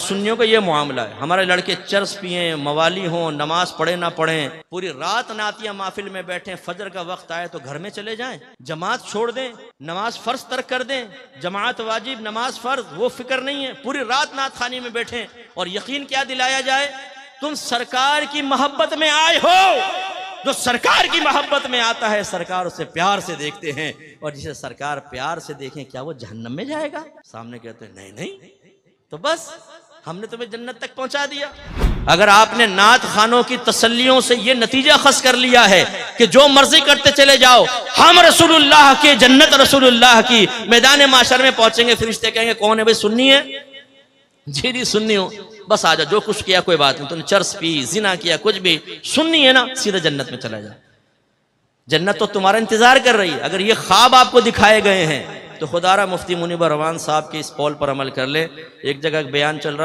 सुन्नियों का ये मामला है, हमारे लड़के चरस पिए, मवाली हों, नमाज पढ़े ना पढ़ें, पूरी रात नातिया महफिल में बैठे, फजर का वक्त आए तो घर में चले जाएं, जमात छोड़ दें, नमाज फर्ज तर्क कर दें, जमात वाजिब नमाज फर्ज वो फिक्र नहीं है, पूरी रात नात खानी में बैठे और यकीन क्या दिलाया जाए, तुम सरकार की मोहब्बत में आए हो। जो सरकार की मोहब्बत में आता है सरकार उसे प्यार से देखते हैं, और जिसे सरकार प्यार से देखें क्या वो जहन्नम में जाएगा? सामने कहते हैं नहीं नहीं, तो बस हमने तुम्हें जन्नत तक पहुंचा दिया। अगर आपने नात खानों की तसल्लियों से ये नतीजा खस कर लिया है कि जो मर्जी करते चले जाओ, हम रसूलुल्लाह के, जन्नत रसूलुल्लाह की, मैदान माशर में पहुंचेंगे, फरिश्ते कहेंगे कौन है भाई? सुन्नी है? जी जी सुन्नी हो, बस आ जा, जो कुछ किया कोई बात नहीं, तुमने चर्स पी, जिना किया, कुछ भी, सुन्नी है ना, सीधा जन्नत में चला जा। जन्नत तो तुम्हारा इंतजार कर रही है। अगर ये ख्वाब आपको दिखाए गए हैं तो खुदारा मुफ्ती मुनीब रवान साहब के इस कौल पर अमल कर ले। एक जगह बयान चल रहा